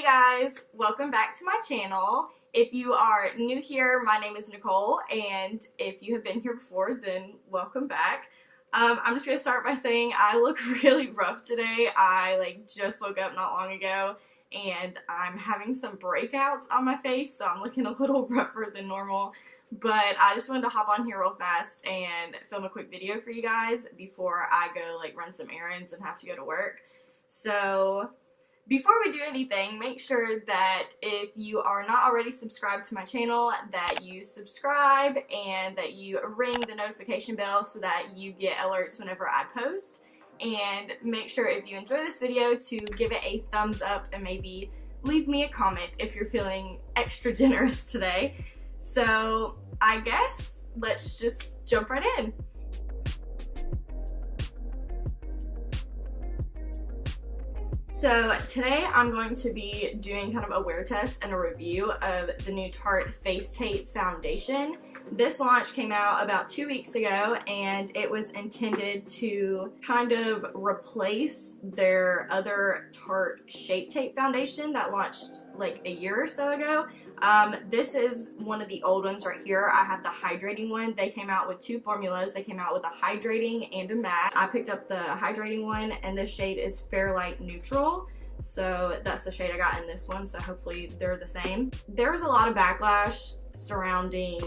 Hey guys, welcome back to my channel. If you are new here, my name is Nicole, and if you have been here before, then welcome back. I'm just gonna start by saying I look really rough today. I just woke up not long ago and I'm having some breakouts on my face, so I'm looking a little rougher than normal. But I just wanted to hop on here real fast and film a quick video for you guys before I go run some errands and have to go to work. So before we do anything, make sure that if you are not already subscribed to my channel, that you subscribe and that you ring the notification bell so that you get alerts whenever I post. And make sure if you enjoy this video to give it a thumbs up and maybe leave me a comment if you're feeling extra generous today. So I guess let's just jump right in. So today I'm going to be doing kind of a wear test and a review of the new Tarte Face Tape Foundation. This launch came out about 2 weeks ago and it was intended to kind of replace their other Tarte Shape Tape Foundation that launched like a year or so ago. This is one of the old ones right here. I have the hydrating one. They came out with two formulas. They came out with a hydrating and a matte. I picked up the hydrating one and this shade is Fairlight Neutral. So that's the shade I got in this one, so hopefully they're the same. There was a lot of backlash surrounding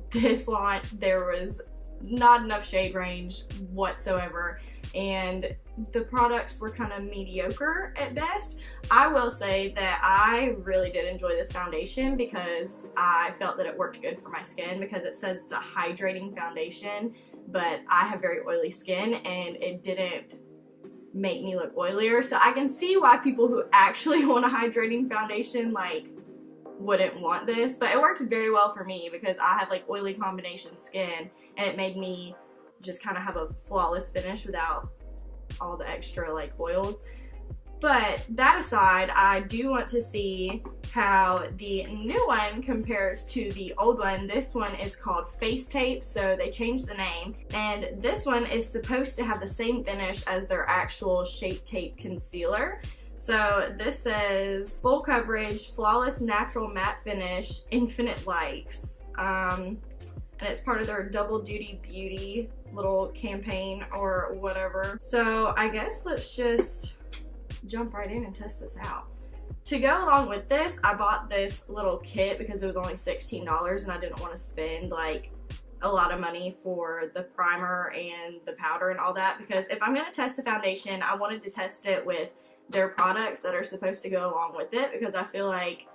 this launch. There was not enough shade range whatsoever, and the products were kind of mediocre at best. I will say that I really did enjoy this foundation because I felt that it worked good for my skin, because it says it's a hydrating foundation, but I have very oily skin and it didn't make me look oilier, so I can see why people who actually want a hydrating foundation wouldn't want this, but it worked very well for me because I have oily combination skin and it made me just kind of have a flawless finish without all the extra oils. But that aside, I do want to see how the new one compares to the old one. This one is called Face Tape, so they changed the name. And this one is supposed to have the same finish as their actual Shape Tape concealer. So this says full coverage, flawless natural matte finish, infinite likes. And it's part of their double duty beauty little campaign or whatever. So I guess let's just jump right in and test this out. To go along with this, I bought this little kit because it was only $16 and I didn't want to spend a lot of money for the primer and the powder and all that, because if I'm going to test the foundation, I wanted to test it with their products that are supposed to go along with it, because I feel like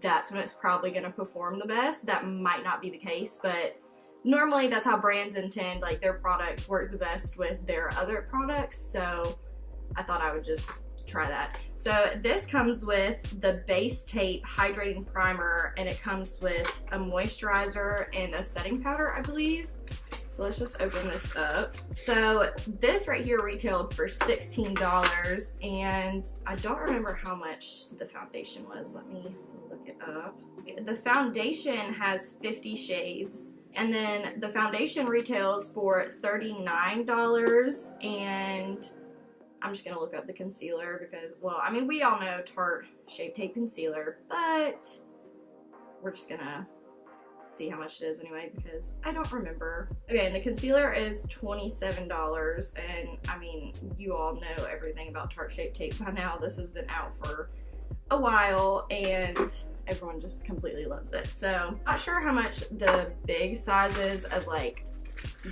that's when it's probably going to perform the best. That might not be the case, but normally that's how brands intend, their products work the best with their other products, so I thought I would just try that. So this comes with the Base Tape Hydrating Primer, and it comes with a moisturizer and a setting powder, I believe. So let's just open this up. So this right here retailed for $16, and I don't remember how much the foundation was. Let me look it up. The foundation has 50 shades, and then the foundation retails for $39, and I'm just gonna look up the concealer because, well, I mean, we all know Tarte Shape Tape Concealer, but we're just gonna see how much it is anyway because I don't remember. Okay, and the concealer is $27, and I mean, you all know everything about Tarte Shape Tape by now. This has been out for a while and everyone just completely loves it. So, not sure how much the big sizes of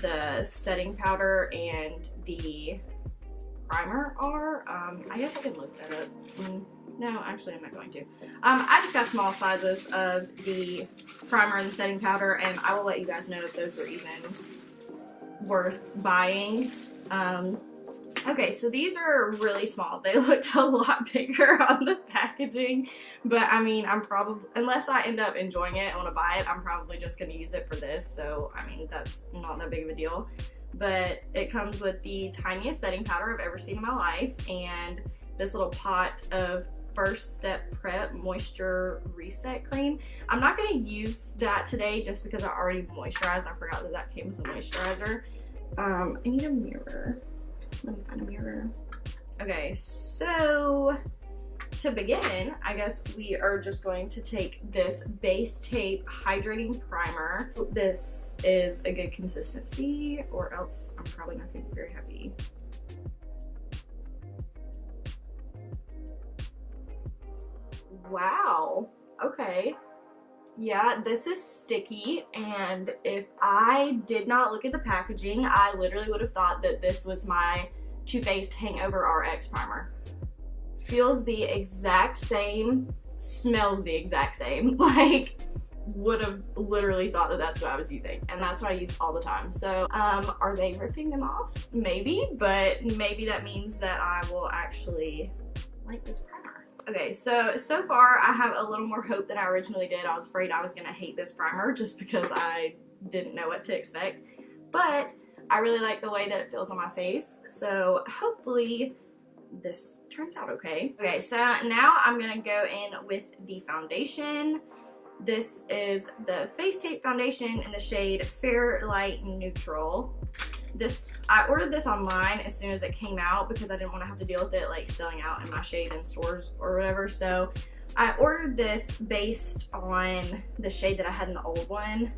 the setting powder and the primer are. I guess I can look that up. No, actually I'm not going to. I just got small sizes of the primer and the setting powder, and I will let you guys know if those are even worth buying. Okay, so these are really small. They looked a lot bigger on the packaging, but I mean, I'm probably, unless I end up enjoying it and want to buy it, I'm probably just going to use it for this, so I mean, that's not that big of a deal. But it comes with the tiniest setting powder I've ever seen in my life, and this little pot of First Step Prep Moisture Reset Cream. I'm not going to use that today just because I already moisturized. I forgot that that came with a moisturizer. I need a mirror. Let me find a mirror. Okay, so to begin, I guess we are just going to take this Base Tape Hydrating Primer. Hope this is a good consistency, or else I'm probably not going to be very happy. Wow, okay. Yeah, this is sticky, and if I did not look at the packaging, I literally would have thought that this was my Too Faced Hangover RX primer. Feels the exact same, smells the exact same. Like, would have literally thought that that's what I was using, and that's what I use all the time. So, are they ripping them off? Maybe, but maybe that means that I will actually like this primer. Okay, so far I have a little more hope than I originally did. I was afraid I was gonna hate this primer just because I didn't know what to expect, but I really like the way that it feels on my face, so hopefully this turns out okay. Okay, so now I'm gonna go in with the foundation. This is the Face Tape foundation in the shade Fair Light Neutral. I ordered this online as soon as it came out because I didn't want to have to deal with it like selling out in my shade in stores or whatever. So I ordered this based on the shade that I had in the old one.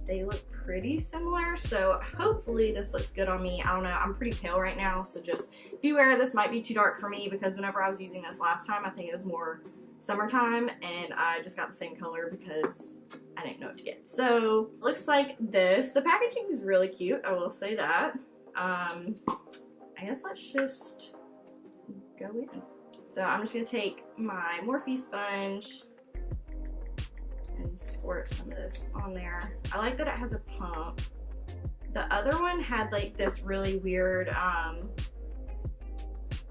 They look pretty similar, so hopefully this looks good on me. I don't know, I'm pretty pale right now, so just beware, this might be too dark for me because whenever I was using this last time, I think it was more summertime, and I just got the same color because I didn't know what to get. So looks like this. The packaging is really cute, I will say that. I guess let's just go in. So I'm just gonna take my Morphe sponge and squirt some of this on there. I like that it has a pump. The other one had like this really weird,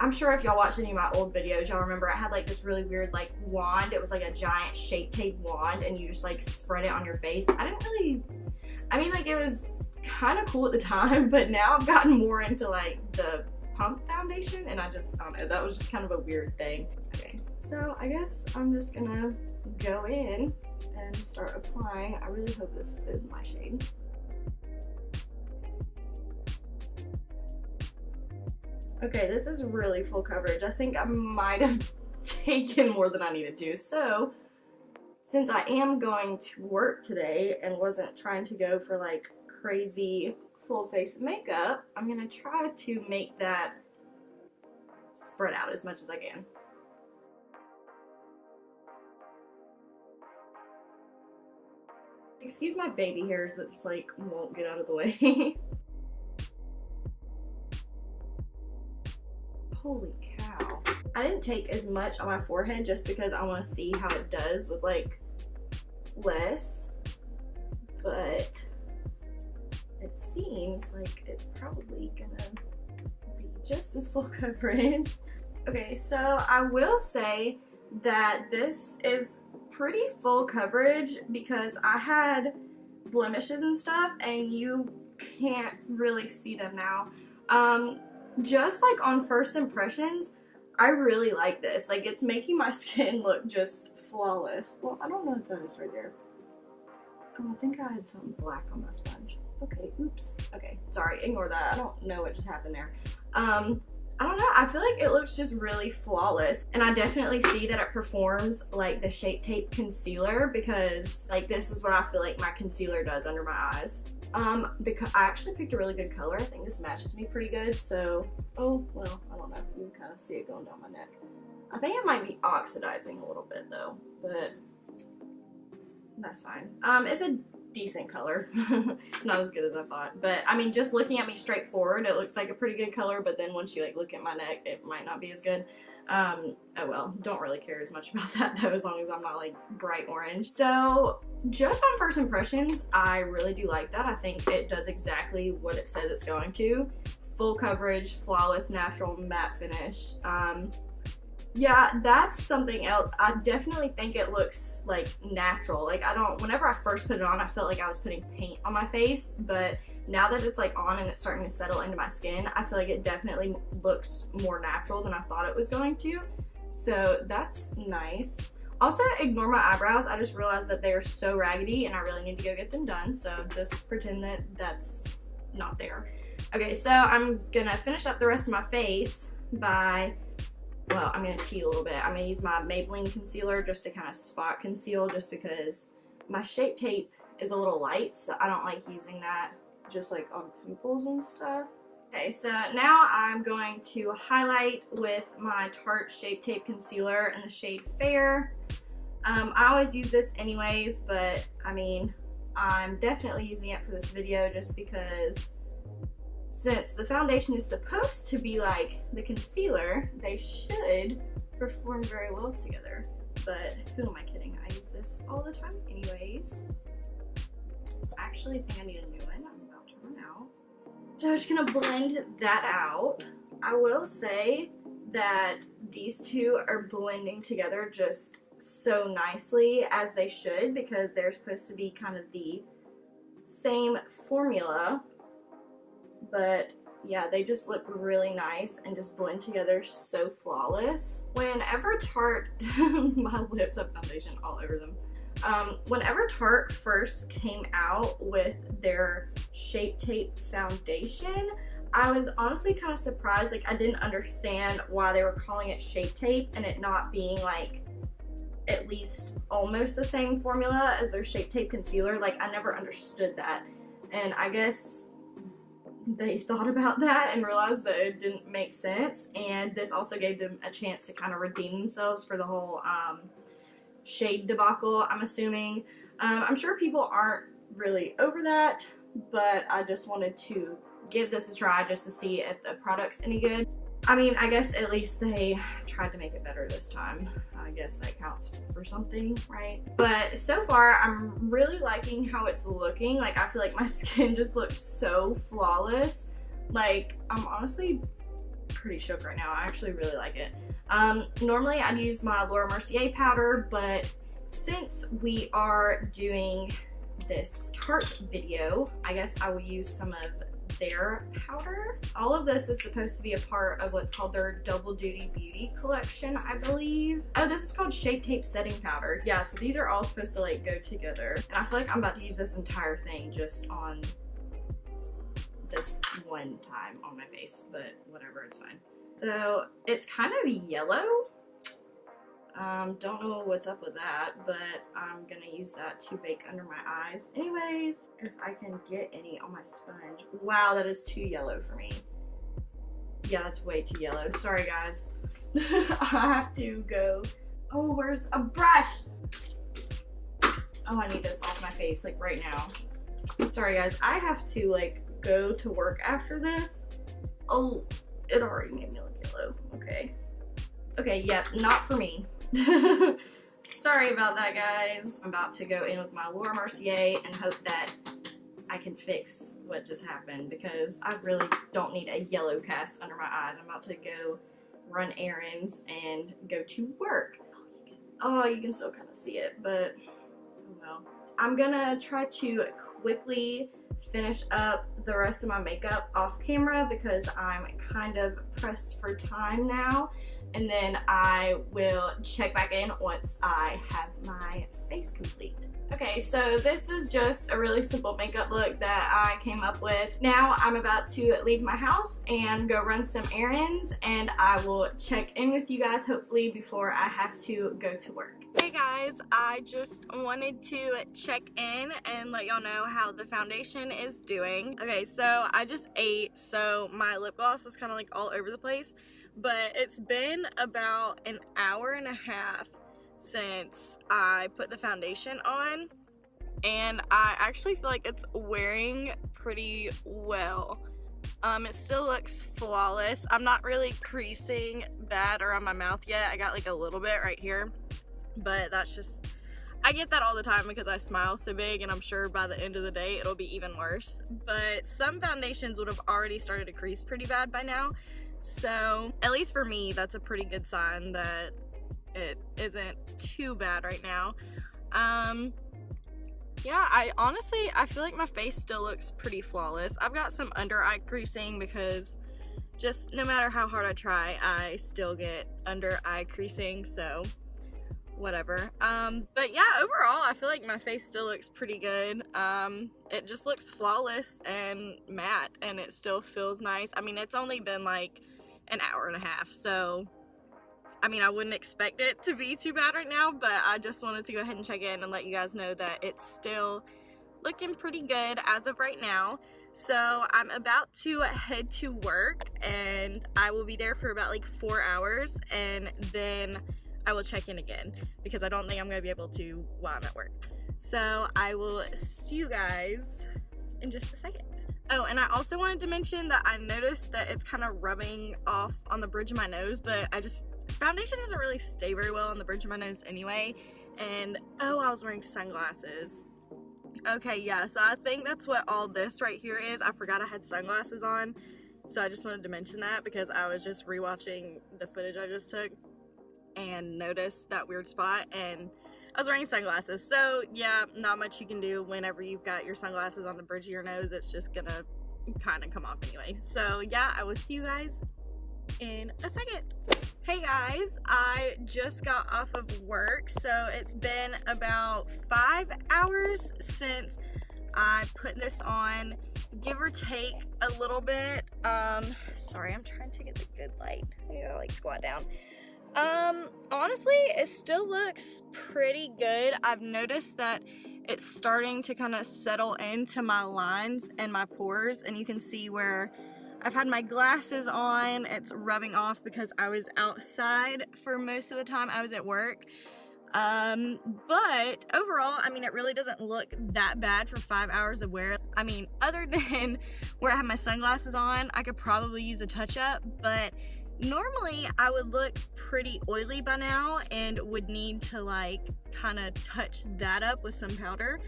I'm sure if y'all watched any of my old videos, y'all remember I had like this really weird like wand. It was like a giant Shape Tape wand, and you just like spread it on your face. I mean like it was kind of cool at the time, but now I've gotten more into like the pump foundation, and I don't know, that was just kind of a weird thing. Okay, so I guess I'm just gonna go in and start applying. I really hope this is my shade. Okay, this is really full coverage. I think I might have taken more than I needed to. So, since I am going to work today and wasn't trying to go for like crazy full face makeup, I'm gonna try to make that spread out as much as I can. Excuse my baby hairs that just like won't get out of the way. Holy cow. I didn't take as much on my forehead just because I want to see how it does with like less, but it seems like it's probably gonna be just as full coverage. Okay, so I will say that this is pretty full coverage because I had blemishes and stuff and you can't really see them now. Just like on first impressions, I really like this. Like, it's making my skin look just flawless. Well, I don't know what that is right there. Oh, I think I had something black on my sponge. Okay, oops. Okay, sorry, ignore that. I don't know what just happened there. I don't know, I feel like it looks just really flawless, and I definitely see that it performs like the Shape Tape concealer, because like this is what I feel like my concealer does under my eyes. I actually picked a really good color. I think this matches me pretty good, so, oh, well, I don't know if you can kind of see it going down my neck. I think it might be oxidizing a little bit though, but that's fine. It's a decent color. Not as good as I thought, but I mean, just looking at me straight forward, it looks like a pretty good color, but then once you like look at my neck, it might not be as good. Oh well, don't really care as much about that though, as long as I'm not like bright orange. So just on first impressions, I really do like that. I think it does exactly what it says it's going to. Full coverage, flawless, natural matte finish. Yeah, that's something else. I definitely think it looks like natural. Like, whenever I first put it on, I felt like I was putting paint on my face, but now that it's like on and it's starting to settle into my skin, I feel like it definitely looks more natural than I thought it was going to. So that's nice. Also, ignore my eyebrows. I just realized that they are so raggedy and I really need to go get them done. So just pretend that that's not there. Okay, so I'm gonna finish up the rest of my face by well, I'm going to cheat a little bit. I'm going to use my Maybelline concealer just to kind of spot conceal, just because my Shape Tape is a little light, so I don't like using that just like on pimples and stuff. Okay, so now I'm going to highlight with my Tarte Shape Tape Concealer in the shade Fair. I always use this anyways, but I mean, I'm definitely using it for this video just because since the foundation is supposed to be like the concealer, they should perform very well together. But who am I kidding? I use this all the time anyways. I actually think I need a new one. I'm about to run out. So I'm just gonna blend that out. I will say that these two are blending together just so nicely, as they should, because they're supposed to be kind of the same formula. But yeah, they just look really nice and just blend together so flawless. Whenever Tarte, my lips have foundation all over them. Whenever Tarte first came out with their Shape Tape foundation, I was honestly kind of surprised. Like, I didn't understand why they were calling it Shape Tape and it not being like at least almost the same formula as their Shape Tape concealer. Like, I never understood that, and I guess they thought about that and realized that it didn't make sense, and this also gave them a chance to kind of redeem themselves for the whole shade debacle, I'm assuming. I'm sure people aren't really over that, but I just wanted to give this a try just to see if the product's any good. I mean, I guess at least they tried to make it better this time. I guess that counts for something, right? But so far, I'm really liking how it's looking. Like, I feel like my skin just looks so flawless. Like, I'm honestly pretty shook right now. I actually really like it. Normally, I'd use my Laura Mercier powder, but since we are doing this Tarte video, I guess I will use some of their powder. All of this is supposed to be a part of what's called their Double Duty Beauty collection, I believe. Oh, this is called Shape Tape Setting Powder. Yeah, so these are all supposed to like go together. And I feel like I'm about to use this entire thing just on this one time on my face, but whatever, it's fine. So it's kind of yellow. Don't know what's up with that, but I'm gonna use that to bake under my eyes. Anyways, if I can get any on my sponge. Wow, that is too yellow for me. Yeah, that's way too yellow. Sorry, guys. I have to go. Oh, where's a brush? Oh, I need this off my face, like right now. Sorry, guys. I have to like go to work after this. Oh, it already made me look yellow. Okay. Okay, yep, not for me. Sorry about that, guys. I'm about to go in with my Laura Mercier and hope that I can fix what just happened, because I really don't need a yellow cast under my eyes. I'm about to go run errands and go to work. Oh, you can still kind of see it, but oh well. I'm gonna try to quickly finish up the rest of my makeup off camera because I'm kind of pressed for time now. And then I will check back in once I have my face complete. Okay, so this is just a really simple makeup look that I came up with. Now I'm about to leave my house and go run some errands, and I will check in with you guys hopefully before I have to go to work. Hey guys, I just wanted to check in and let y'all know how the foundation is doing. Okay, so I just ate, so my lip gloss is kind of like all over the place. But it's been about an hour and a half since I put the foundation on, and I actually feel like it's wearing pretty well. It still looks flawless. I'm not really creasing bad around my mouth yet. I got like a little bit right here, but that's just, I get that all the time because I smile so big, and I'm sure by the end of the day it'll be even worse. But some foundations would have already started to crease pretty bad by now. So, at least for me, that's a pretty good sign that it isn't too bad right now. Yeah, I feel like my face still looks pretty flawless. I've got some under eye creasing because just no matter how hard I try, I still get under eye creasing, so whatever. But yeah, overall, I feel like my face still looks pretty good. It just looks flawless and matte, and it still feels nice. I mean, it's only been like an hour and a half, so I mean, I wouldn't expect it to be too bad right now, but I just wanted to go ahead and check in and let you guys know that it's still looking pretty good as of right now. So I'm about to head to work, and I will be there for about like 4 hours, and then I will check in again because I don't think I'm going to be able to while I'm at work. So I will see you guys in just a second. Oh, and I also wanted to mention that I noticed that it's kind of rubbing off on the bridge of my nose, but foundation doesn't really stay very well on the bridge of my nose anyway. And oh, I was wearing sunglasses. Okay, yeah, so I think that's what all this right here is. I forgot I had sunglasses on, so I just wanted to mention that because I was just rewatching the footage I just took and noticed that weird spot, and I was wearing sunglasses. So yeah, not much you can do whenever you've got your sunglasses on the bridge of your nose. It's just gonna kind of come off anyway. So yeah, I will see you guys in a second. Hey guys, I just got off of work, so it's been about 5 hours since I put this on, give or take a little bit. Sorry, I'm trying to get the good light. I gotta like squat down. Honestly, it still looks pretty good. I've noticed that it's starting to kind of settle into my lines and my pores, and you can see where I've had my glasses on. It's rubbing off because I was outside for most of the time I was at work. But overall, I mean, it really doesn't look that bad for 5 hours of wear. I mean, other than where I have my sunglasses on, I could probably use a touch-up, but normally I would look pretty oily by now and would need to like kind of touch that up with some powder.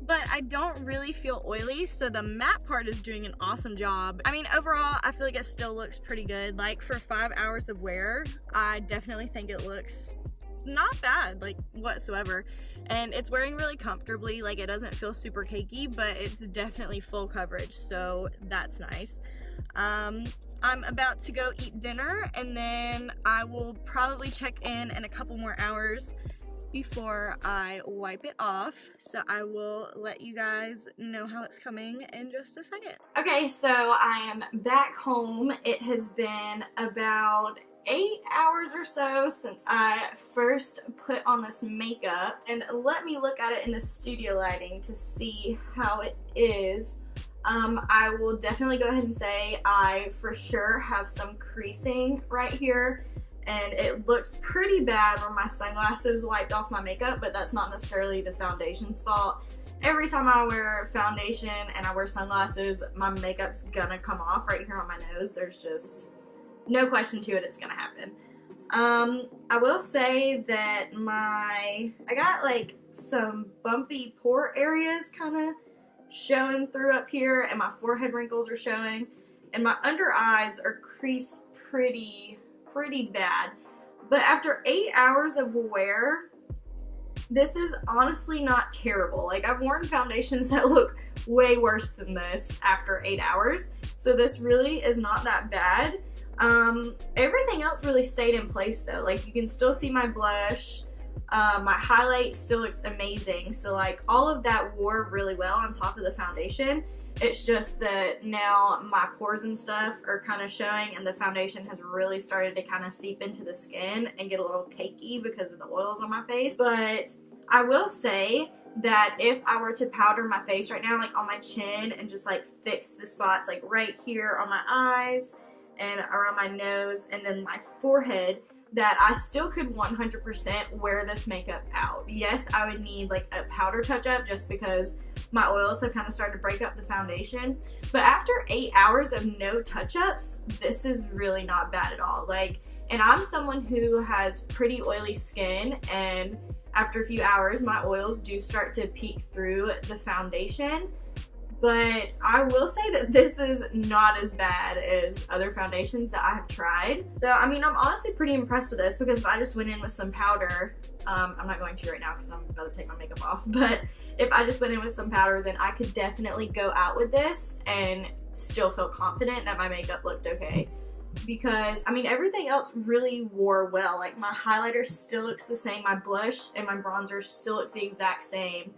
But I don't really feel oily, so the matte part is doing an awesome job. I mean, overall, I feel like it still looks pretty good. Like, for 5 hours of wear, I definitely think it looks not bad, like, whatsoever. And it's wearing really comfortably. Like, it doesn't feel super cakey, but it's definitely full coverage, so that's nice. I'm about to go eat dinner, and then I will probably check in a couple more hours before I wipe it off, so I will let you guys know how it's coming in just a second. Okay, so I am back home. It has been about 8 hours or so since I first put on this makeup, and let me look at it in the studio lighting to see how it is. I will definitely go ahead and say I for sure have some creasing right here, and it looks pretty bad where my sunglasses wiped off my makeup, but that's not necessarily the foundation's fault. Every time I wear foundation and I wear sunglasses, my makeup's gonna come off right here on my nose. There's just no question to it, it's gonna happen. I will say that I got like some bumpy pore areas kind of showing through up here, and my forehead wrinkles are showing, and my under eyes are creased pretty bad. But after 8 hours of wear, this is honestly not terrible. Like, I've worn foundations that look way worse than this after 8 hours, so this really is not that bad. Everything else really stayed in place though. Like, you can still see my blush. My highlight still looks amazing, so like all of that wore really well on top of the foundation. It's just that now my pores and stuff are kind of showing, and the foundation has really started to kind of seep into the skin and get a little cakey because of the oils on my face. But I will say that if I were to powder my face right now, like on my chin, and just like fix the spots like right here on my eyes and around my nose and then my forehead, that I still could 100% wear this makeup out. Yes, I would need like a powder touch up just because my oils have kind of started to break up the foundation. But after 8 hours of no touch ups, this is really not bad at all. Like, and I'm someone who has pretty oily skin, and after a few hours, my oils do start to peek through the foundation. But I will say that this is not as bad as other foundations that I have tried. So, I mean, I'm honestly pretty impressed with this, because if I just went in with some powder, I'm not going to right now because I'm about to take my makeup off, but if I just went in with some powder, then I could definitely go out with this and still feel confident that my makeup looked okay. Because, I mean, everything else really wore well. Like, my highlighter still looks the same, my blush and my bronzer still looks the exact same.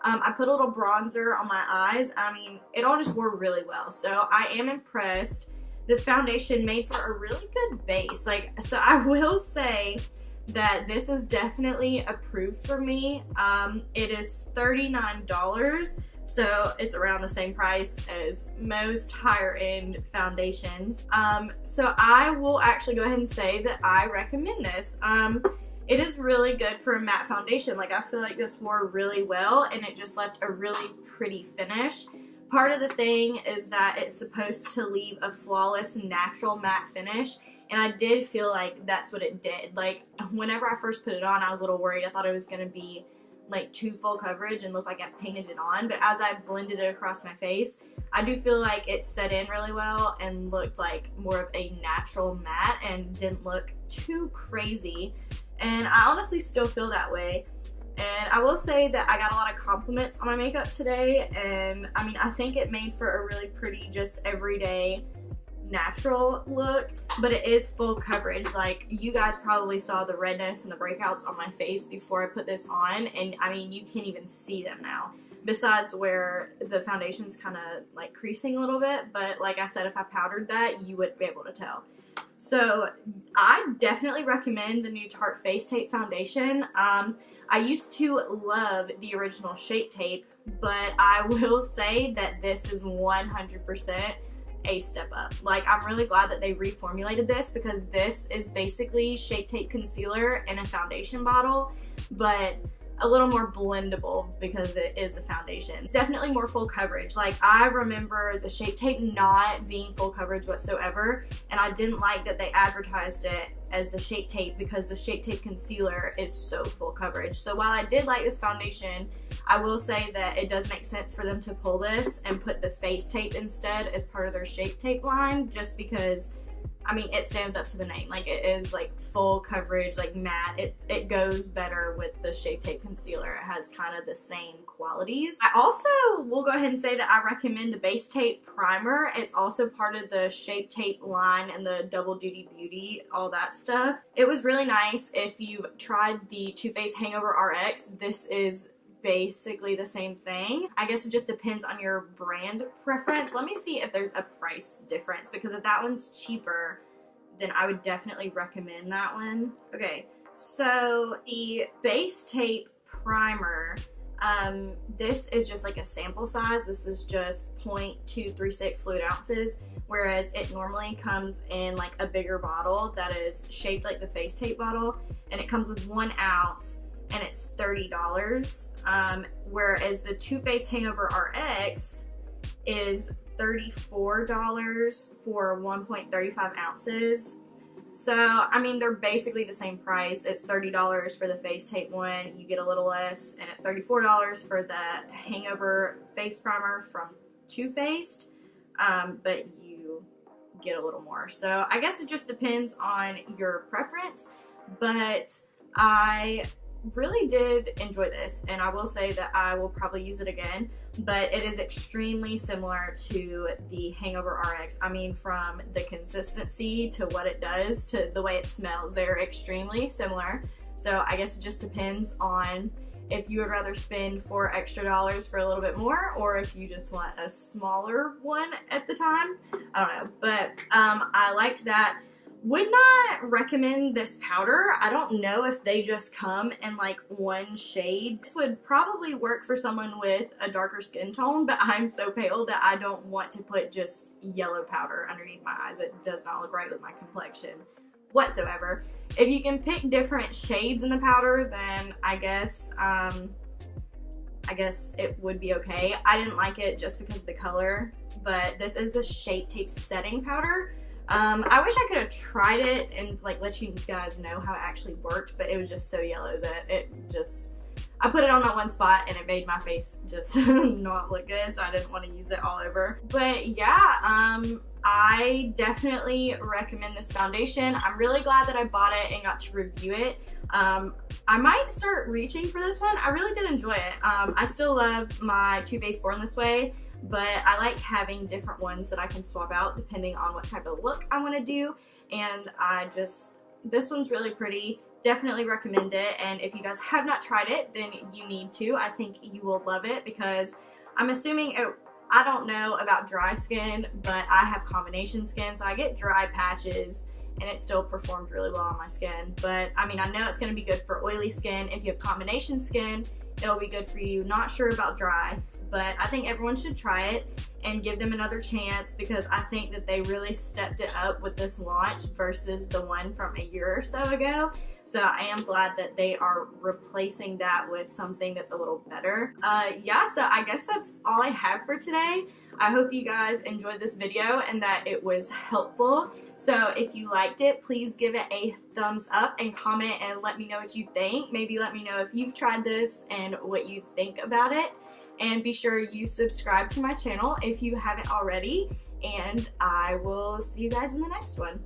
I put a little bronzer on my eyes. I mean, it all just wore really well. So I am impressed. this foundation made for a really good base. Like, so I will say that this is definitely approved for me. It is $39, so it's around the same price as most higher end foundations. So I will actually go ahead and say that I recommend this. It is really good for a matte foundation. Like, I feel like this wore really well and it just left a really pretty finish. Part of the thing is that it's supposed to leave a flawless, natural matte finish, and I did feel like that's what it did. Like, whenever I first put it on, I was a little worried. I thought it was going to be like too full coverage and look like I painted it on, but as I blended it across my face, I do feel like it set in really well and looked like more of a natural matte and didn't look too crazy. And I honestly still feel that way. And I will say that I got a lot of compliments on my makeup today, and I mean, I think it made for a really pretty, just everyday, natural look, but it is full coverage. Like, you guys probably saw the redness and the breakouts on my face before I put this on, and I mean, you can't even see them now, besides where the foundation's kind of like creasing a little bit, but like I said, if I powdered that, you wouldn't be able to tell. So I definitely recommend the new Tarte Face Tape foundation. I used to love the original Shape Tape, but I will say that this is 100% a step up. Like, I'm really glad that they reformulated this, because this is basically Shape Tape concealer in a foundation bottle, but a little more blendable because it is a foundation. It's definitely more full coverage. Like, I remember the Shape Tape not being full coverage whatsoever, and I didn't like that they advertised it as the Shape Tape, because the Shape Tape concealer is so full coverage. So while I did like this foundation, I will say that it does make sense for them to pull this and put the Face Tape instead as part of their Shape Tape line, just because, I mean, it stands up to the name. Like, it is like full coverage, like matte. It goes better with the Shape Tape concealer. It has kind of the same qualities. I also will go ahead and say that I recommend the Base Tape Primer. It's also part of the Shape Tape line and the Double Duty Beauty, all that stuff. It was really nice. If you've tried the Too Faced Hangover RX, this is basically the same thing. I guess it just depends on your brand preference. Let me see if there's a price difference, because if that one's cheaper, then I would definitely recommend that one. Okay, so the Base Tape Primer, this is just like a sample size. This is just 0.236 fluid ounces, whereas it normally comes in like a bigger bottle that is shaped like the Face Tape bottle, and it comes with 1 ounce, and it's $30, whereas the Too Faced Hangover RX is $34 for 1.35 ounces. So, I mean, they're basically the same price. It's $30 for the Face Tape one, you get a little less, and it's $34 for the Hangover Face Primer from Too Faced, but you get a little more. So, I guess it just depends on your preference, but I really did enjoy this, and I will say that I will probably use it again, but it is extremely similar to the Hangover RX. I mean, from the consistency to what it does to the way it smells, they're extremely similar. So I guess it just depends on if you would rather spend $4 extra for a little bit more, or if you just want a smaller one at the time. I don't know, but I liked that. Would not recommend this powder. I don't know if they just come in like one shade. This would probably work for someone with a darker skin tone, but I'm so pale that I don't want to put just yellow powder underneath my eyes. It does not look right with my complexion whatsoever. If you can pick different shades in the powder, then I guess it would be okay. I didn't like it just because of the color, but this is the Shape Tape setting powder. I wish I could have tried it and like let you guys know how it actually worked, but it was just so yellow that I put it on that one spot and it made my face just not look good, so I didn't want to use it all over. But yeah, I definitely recommend this foundation. I'm really glad that I bought it and got to review it. I might start reaching for this one. I really did enjoy it. I still love my Too Faced Born This Way, but I like having different ones that I can swap out depending on what type of look I want to do, and this one's really pretty. Definitely recommend it, and if you guys have not tried it, then you need to. I think you will love it, because I'm assuming it I don't know about dry skin, but I have combination skin, so I get dry patches and it still performed really well on my skin. But I mean, I know it's going to be good for oily skin. If you have combination skin, it'll be good for you. Not sure about dry, but I think everyone should try it and give them another chance, because I think that they really stepped it up with this launch versus the one from a year or so ago. So I am glad that they are replacing that with something that's a little better. Yeah, so I guess that's all I have for today. I hope you guys enjoyed this video and that it was helpful. So if you liked it, please give it a thumbs up and comment and let me know what you think. Maybe let me know if you've tried this and what you think about it. And be sure you subscribe to my channel if you haven't already. And I will see you guys in the next one.